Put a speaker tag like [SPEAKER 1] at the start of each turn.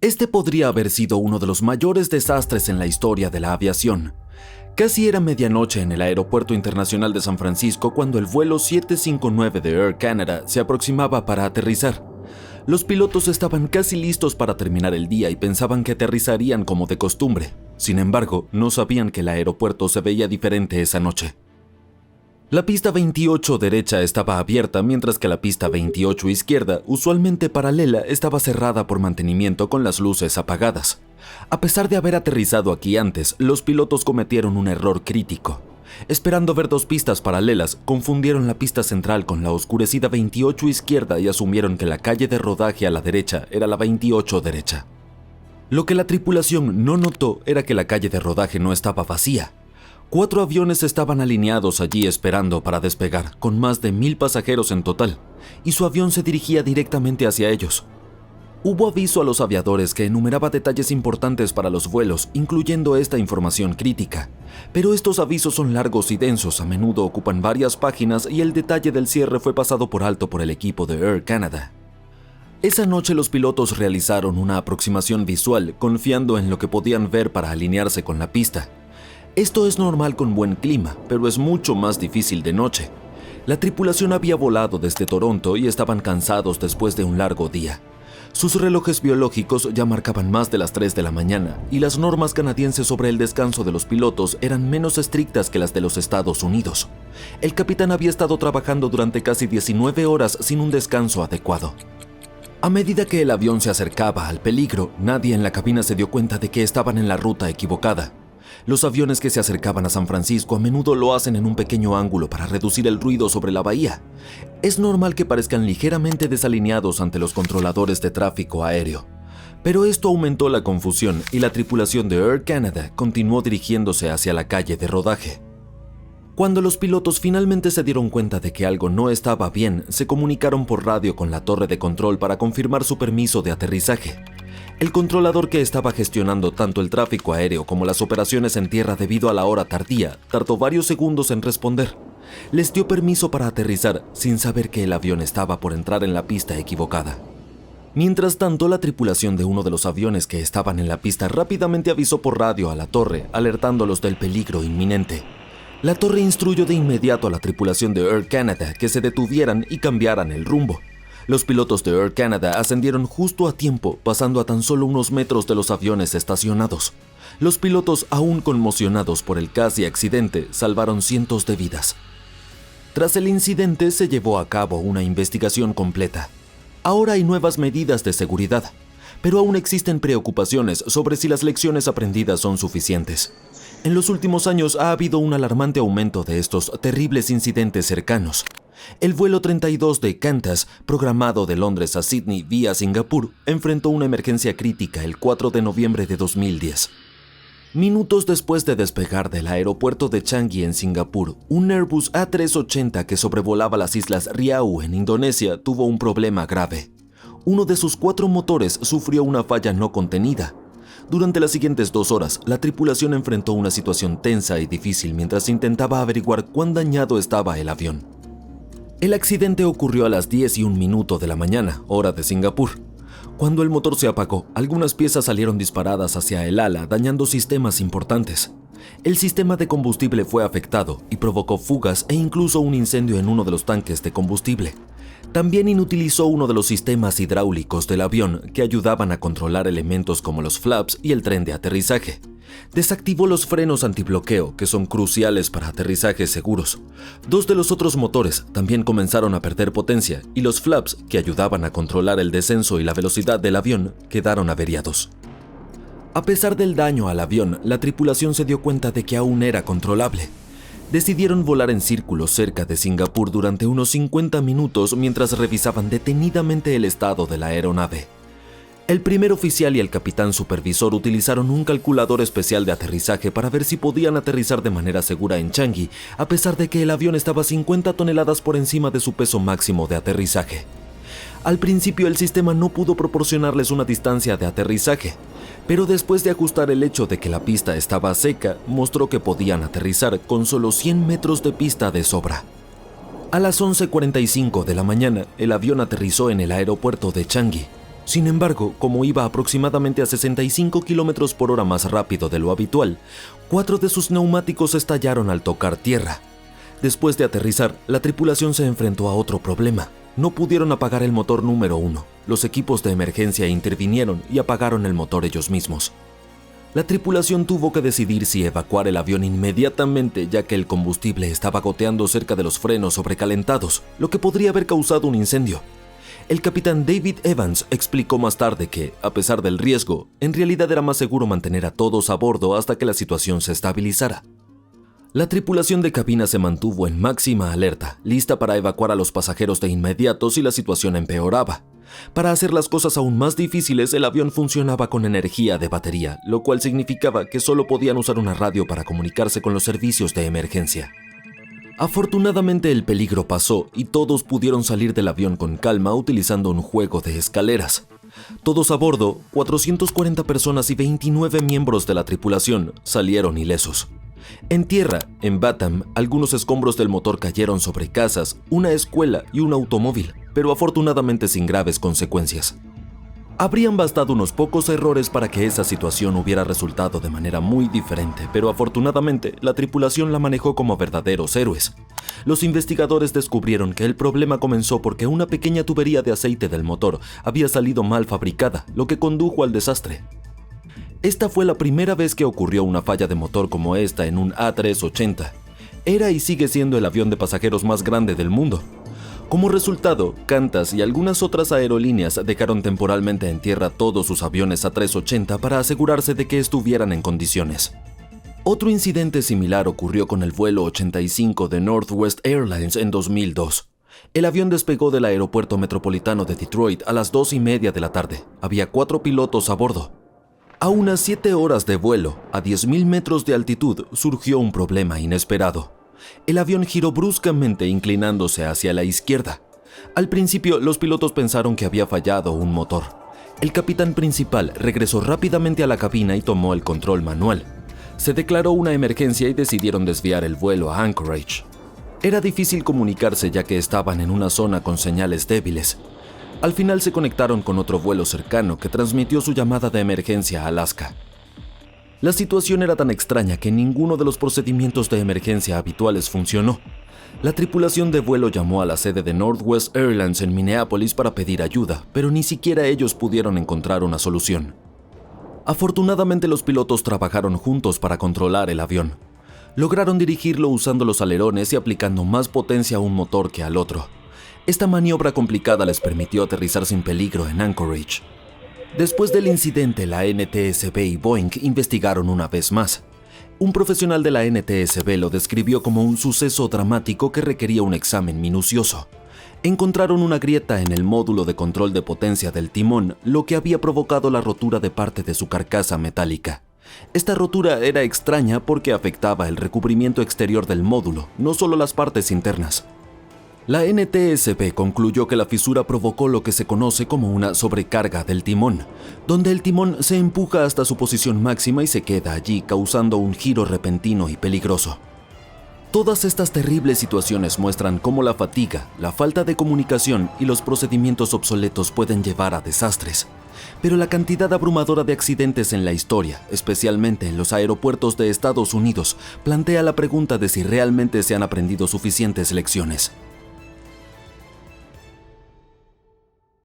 [SPEAKER 1] Este podría haber sido uno de los mayores desastres en la historia de la aviación. Casi era medianoche en el Aeropuerto Internacional de San Francisco cuando el vuelo 759 de Air Canada se aproximaba para aterrizar. Los pilotos estaban casi listos para terminar el día y pensaban que aterrizarían como de costumbre. Sin embargo, no sabían que el aeropuerto se veía diferente esa noche. La pista 28 derecha estaba abierta, mientras que la pista 28 izquierda, usualmente paralela, estaba cerrada por mantenimiento con las luces apagadas. A pesar de haber aterrizado aquí antes, los pilotos cometieron un error crítico. Esperando ver dos pistas paralelas, confundieron la pista central con la oscurecida 28 izquierda y asumieron que la calle de rodaje a la derecha era la 28 derecha. Lo que la tripulación no notó era que la calle de rodaje no estaba vacía. 4 aviones estaban alineados allí esperando para despegar, con más de 1000 pasajeros en total, y su avión se dirigía directamente hacia ellos. Hubo aviso a los aviadores que enumeraba detalles importantes para los vuelos, incluyendo esta información crítica. Pero estos avisos son largos y densos, a menudo ocupan varias páginas y el detalle del cierre fue pasado por alto por el equipo de Air Canada. Esa noche los pilotos realizaron una aproximación visual, confiando en lo que podían ver para alinearse con la pista. Esto es normal con buen clima, pero es mucho más difícil de noche. La tripulación había volado desde Toronto y estaban cansados después de un largo día. Sus relojes biológicos ya marcaban más de las 3 de la mañana y las normas canadienses sobre el descanso de los pilotos eran menos estrictas que las de los Estados Unidos. El capitán había estado trabajando durante casi 19 horas sin un descanso adecuado. A medida que el avión se acercaba al peligro, nadie en la cabina se dio cuenta de que estaban en la ruta equivocada. Los aviones que se acercaban a San Francisco a menudo lo hacen en un pequeño ángulo para reducir el ruido sobre la bahía. Es normal que parezcan ligeramente desalineados ante los controladores de tráfico aéreo. Pero esto aumentó la confusión y la tripulación de Air Canada continuó dirigiéndose hacia la calle de rodaje. Cuando los pilotos finalmente se dieron cuenta de que algo no estaba bien, se comunicaron por radio con la torre de control para confirmar su permiso de aterrizaje. El controlador que estaba gestionando tanto el tráfico aéreo como las operaciones en tierra debido a la hora tardía, tardó varios segundos en responder. Les dio permiso para aterrizar sin saber que el avión estaba por entrar en la pista equivocada. Mientras tanto, la tripulación de uno de los aviones que estaban en la pista rápidamente avisó por radio a la torre, alertándolos del peligro inminente. La torre instruyó de inmediato a la tripulación de Air Canada que se detuvieran y cambiaran el rumbo. Los pilotos de Air Canada ascendieron justo a tiempo, pasando a tan solo unos metros de los aviones estacionados. Los pilotos, aún conmocionados por el casi accidente, salvaron cientos de vidas. Tras el incidente se llevó a cabo una investigación completa. Ahora hay nuevas medidas de seguridad, pero aún existen preocupaciones sobre si las lecciones aprendidas son suficientes. En los últimos años ha habido un alarmante aumento de estos terribles incidentes cercanos. El vuelo 32 de Qantas, programado de Londres a Sydney vía Singapur, enfrentó una emergencia crítica el 4 de noviembre de 2010. Minutos después de despegar del aeropuerto de Changi en Singapur, un Airbus A380 que sobrevolaba las islas Riau en Indonesia tuvo un problema grave. Uno de sus 4 motores sufrió una falla no contenida. Durante las siguientes 2 horas, la tripulación enfrentó una situación tensa y difícil mientras intentaba averiguar cuán dañado estaba el avión. El accidente ocurrió a las 10:01 de la mañana, hora de Singapur. Cuando el motor se apagó, algunas piezas salieron disparadas hacia el ala, dañando sistemas importantes. El sistema de combustible fue afectado y provocó fugas e incluso un incendio en uno de los tanques de combustible. También inutilizó uno de los sistemas hidráulicos del avión que ayudaban a controlar elementos como los flaps y el tren de aterrizaje. Desactivó los frenos antibloqueo, que son cruciales para aterrizajes seguros. 2 de los otros motores también comenzaron a perder potencia y los flaps, que ayudaban a controlar el descenso y la velocidad del avión, quedaron averiados. A pesar del daño al avión, la tripulación se dio cuenta de que aún era controlable. Decidieron volar en círculos cerca de Singapur durante unos 50 minutos mientras revisaban detenidamente el estado de la aeronave. El primer oficial y el capitán supervisor utilizaron un calculador especial de aterrizaje para ver si podían aterrizar de manera segura en Changi, a pesar de que el avión estaba 50 toneladas por encima de su peso máximo de aterrizaje. Al principio el sistema no pudo proporcionarles una distancia de aterrizaje, pero después de ajustar el hecho de que la pista estaba seca, mostró que podían aterrizar con solo 100 metros de pista de sobra. A las 11:45 de la mañana, el avión aterrizó en el aeropuerto de Changi. Sin embargo, como iba aproximadamente a 65 km por hora más rápido de lo habitual, 4 de sus neumáticos estallaron al tocar tierra. Después de aterrizar, la tripulación se enfrentó a otro problema. No pudieron apagar el motor número 1. Los equipos de emergencia intervinieron y apagaron el motor ellos mismos. La tripulación tuvo que decidir si evacuar el avión inmediatamente, ya que el combustible estaba goteando cerca de los frenos sobrecalentados, lo que podría haber causado un incendio. El capitán David Evans explicó más tarde que, a pesar del riesgo, en realidad era más seguro mantener a todos a bordo hasta que la situación se estabilizara. La tripulación de cabina se mantuvo en máxima alerta, lista para evacuar a los pasajeros de inmediato si la situación empeoraba. Para hacer las cosas aún más difíciles, el avión funcionaba con energía de batería, lo cual significaba que solo podían usar una radio para comunicarse con los servicios de emergencia. Afortunadamente el peligro pasó y todos pudieron salir del avión con calma utilizando un juego de escaleras. Todos a bordo, 440 personas y 29 miembros de la tripulación, salieron ilesos. En tierra, en Batham, algunos escombros del motor cayeron sobre casas, una escuela y un automóvil, pero afortunadamente sin graves consecuencias. Habrían bastado unos pocos errores para que esa situación hubiera resultado de manera muy diferente, pero afortunadamente la tripulación la manejó como verdaderos héroes. Los investigadores descubrieron que el problema comenzó porque una pequeña tubería de aceite del motor había salido mal fabricada, lo que condujo al desastre. Esta fue la primera vez que ocurrió una falla de motor como esta en un A380. Era y sigue siendo el avión de pasajeros más grande del mundo. Como resultado, Qantas y algunas otras aerolíneas dejaron temporalmente en tierra todos sus aviones A380 para asegurarse de que estuvieran en condiciones. Otro incidente similar ocurrió con el vuelo 85 de Northwest Airlines en 2002. El avión despegó del aeropuerto metropolitano de Detroit a las 2:30 de la tarde. Había 4 pilotos a bordo. A unas 7 horas de vuelo, a 10.000 metros de altitud, surgió un problema inesperado. El avión giró bruscamente inclinándose hacia la izquierda. Al principio, los pilotos pensaron que había fallado un motor. El capitán principal regresó rápidamente a la cabina y tomó el control manual. Se declaró una emergencia y decidieron desviar el vuelo a Anchorage. Era difícil comunicarse ya que estaban en una zona con señales débiles. Al final se conectaron con otro vuelo cercano que transmitió su llamada de emergencia a Alaska. La situación era tan extraña que ninguno de los procedimientos de emergencia habituales funcionó. La tripulación de vuelo llamó a la sede de Northwest Airlines en Minneapolis para pedir ayuda, pero ni siquiera ellos pudieron encontrar una solución. Afortunadamente los pilotos trabajaron juntos para controlar el avión. Lograron dirigirlo usando los alerones y aplicando más potencia a un motor que al otro. Esta maniobra complicada les permitió aterrizar sin peligro en Anchorage. Después del incidente, la NTSB y Boeing investigaron una vez más. Un profesional de la NTSB lo describió como un suceso dramático que requería un examen minucioso. Encontraron una grieta en el módulo de control de potencia del timón, lo que había provocado la rotura de parte de su carcasa metálica. Esta rotura era extraña porque afectaba el recubrimiento exterior del módulo, no solo las partes internas. La NTSB concluyó que la fisura provocó lo que se conoce como una sobrecarga del timón, donde el timón se empuja hasta su posición máxima y se queda allí, causando un giro repentino y peligroso. Todas estas terribles situaciones muestran cómo la fatiga, la falta de comunicación y los procedimientos obsoletos pueden llevar a desastres. Pero la cantidad abrumadora de accidentes en la historia, especialmente en los aeropuertos de Estados Unidos, plantea la pregunta de si realmente se han aprendido suficientes lecciones.